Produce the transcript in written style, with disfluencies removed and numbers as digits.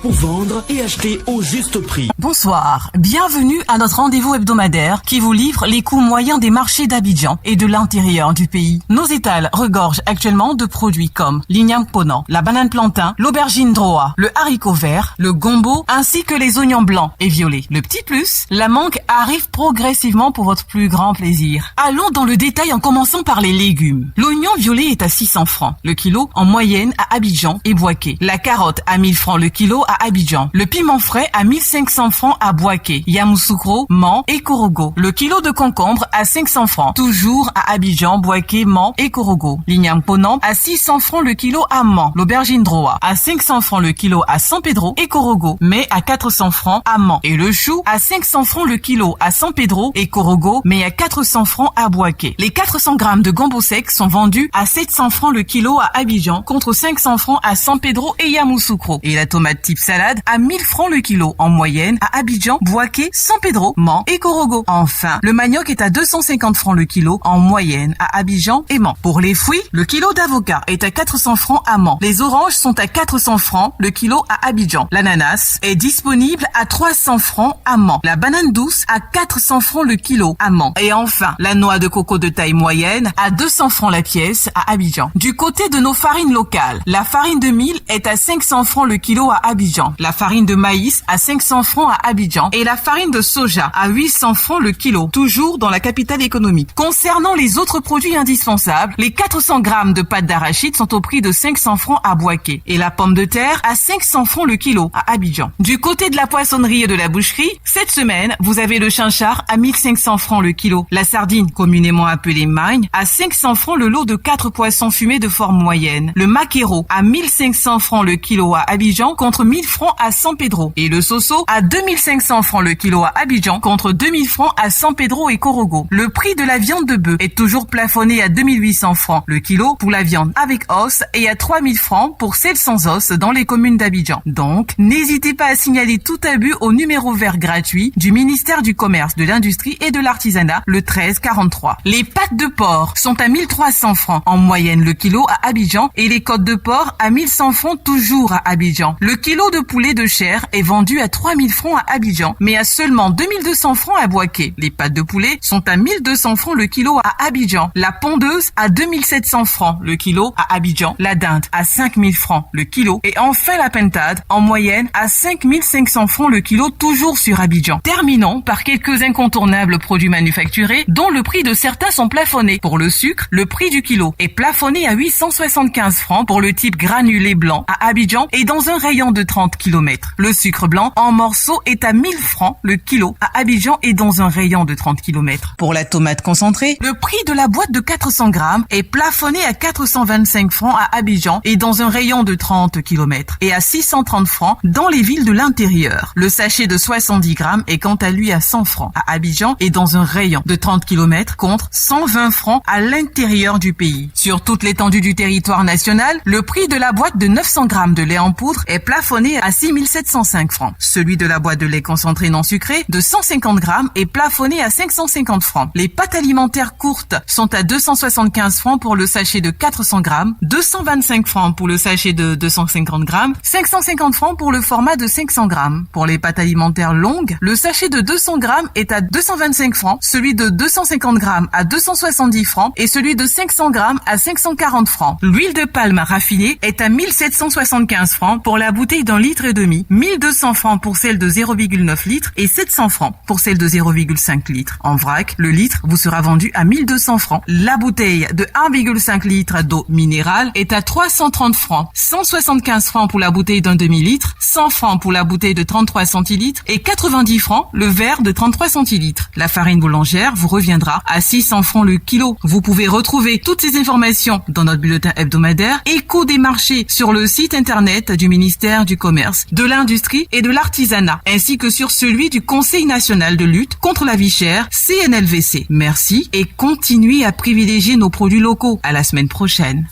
pour vendre et acheter au juste prix. Bonsoir, bienvenue à notre rendez-vous hebdomadaire qui vous livre les coûts moyens des marchés d'Abidjan et de l'intérieur du pays. Nos étals regorgent actuellement de produits comme l'igname ponant, la banane plantain, l'aubergine droa, le haricot vert, le gombo ainsi que les oignons blancs et violets. Le petit plus, la mangue arrive progressivement pour votre plus grand plaisir. Allons dans le détail en commençant par les légumes. L'oignon violet est à 600 francs le kilo en moyenne à Abidjan et Boaké. La carotte à 1000 francs le kilo à Abidjan. Le piment frais à 1500 francs à Boaké, Yamoussoukro, Mans et Korogo. Le kilo de concombre à 500 francs, toujours à Abidjan, Boaké, Mans et Korogo. L'igname ponant à 600 francs le kilo à Mans. L'aubergine droa à 500 francs le kilo à San Pedro et Korogo, mais à 400 francs à Mans. Et le chou à 500 francs le kilo à San Pedro et Korogo, mais à 400 francs à Boaké. Les 400 grammes de gombo sec sont vendus à 700 francs le kilo à Abidjan, contre 500 francs à San Pedro et Yamoussoukro. Et la tomate type salade à 1000 francs le kilo en moyenne à Abidjan, Boaké, San Pedro, Mans et Korogo. Enfin, le manioc est à 250 francs le kilo en moyenne à Abidjan et Mans. Pour les fruits, le kilo d'avocat est à 400 francs à Mans. Les oranges sont à 400 francs le kilo à Abidjan. L'ananas est disponible à 300 francs à Mans. La banane douce à 400 francs le kilo à Mans. Et enfin, la noix de coco de taille moyenne à 200 francs la pièce à Abidjan. Du côté de nos farines locales, la farine de mil est à 500 francs le kilo à Abidjan. La farine de maïs à 500 francs à Abidjan et la farine de soja à 800 francs le kilo, toujours dans la capitale économique. Concernant les autres produits indispensables, les 400 grammes de pâte d'arachide sont au prix de 500 francs à Boaké et la pomme de terre à 500 francs le kilo à Abidjan. Du côté de la poissonnerie et de la boucherie, cette semaine, vous avez le chinchard à 1500 francs le kilo, la sardine, communément appelée magne, à 500 francs le lot de 4 poissons fumés de forme moyenne, le maquereau à 1500 francs le kilo à Abidjan contre 1000 francs à San Pedro et le soso à 2500 francs le kilo à Abidjan contre 2000 francs à San Pedro et Korogo. Le prix de la viande de bœuf est toujours plafonné à 2800 francs le kilo pour la viande avec os et à 3000 francs pour celle sans os dans les communes d'Abidjan. Donc, n'hésitez pas à signaler tout abus au numéro vert gratuit du ministère du Commerce, de l'Industrie et de l'Artisanat, le 1343. Les pâtes de porc sont à 1300 francs en moyenne le kilo à Abidjan et les côtes de porc à 1100 francs toujours à Abidjan. Le kilo de poulet de chair est vendu à 3000 francs à Abidjan, mais à seulement 2200 francs à Boaké. Les pâtes de poulet sont à 1200 francs le kilo à Abidjan. La pondeuse à 2700 francs le kilo à Abidjan. La dinde à 5000 francs le kilo. Et enfin la pintade en moyenne à 5500 francs le kilo toujours sur Abidjan. Terminons par quelques incontournables produits manufacturés dont le prix de certains sont plafonnés. Pour le sucre, le prix du kilo est plafonné à 875 francs pour le type granulé blanc à Abidjan et dans un rayon de 30 km. Le sucre blanc en morceaux est à 1000 francs le kilo à Abidjan et dans un rayon de 30 km. Pour la tomate concentrée, le prix de la boîte de 400 grammes est plafonné à 425 francs à Abidjan et dans un rayon de 30 km et à 630 francs dans les villes de l'intérieur. Le sachet de 70 grammes est quant à lui à 100 francs à Abidjan et dans un rayon de 30 km contre 120 francs à l'intérieur du pays. Sur toute l'étendue du territoire national, le prix de la boîte de 900 grammes de lait en poudre est plafonné à 6705 francs. Celui de la boîte de lait concentré non sucré de 150 grammes est plafonné à 550 francs. Les pâtes alimentaires courtes sont à 275 francs pour le sachet de 400 grammes, 225 francs pour le sachet de 250 grammes, 550 francs pour le format de 500 grammes. Pour les pâtes alimentaires longues, le sachet de 200 grammes est à 225 francs, celui de 250 grammes à 270 francs et celui de 500 grammes à 540 francs. L'huile de palme raffinée est à 1775 francs pour la bouteille d'1,5 litre, 1200 francs pour celle de 0,9 litres et 700 francs pour celle de 0,5 litres. En vrac, le litre vous sera vendu à 1200 francs. La bouteille de 1,5 litre d'eau minérale est à 330 francs, 175 francs pour la bouteille d'un demi-litre, 100 francs pour la bouteille de 33 centilitres et 90 francs le verre de 33 centilitres. La farine boulangère vous reviendra à 600 francs le kilo. Vous pouvez retrouver toutes ces informations dans notre bulletin hebdomadaire Écho des marchés sur le site internet du ministère du Commerce, de l'Industrie et de l'Artisanat, ainsi que sur celui du Conseil national de lutte contre la vie chère, CNLVC. Merci et continuez à privilégier nos produits locaux. À la semaine prochaine.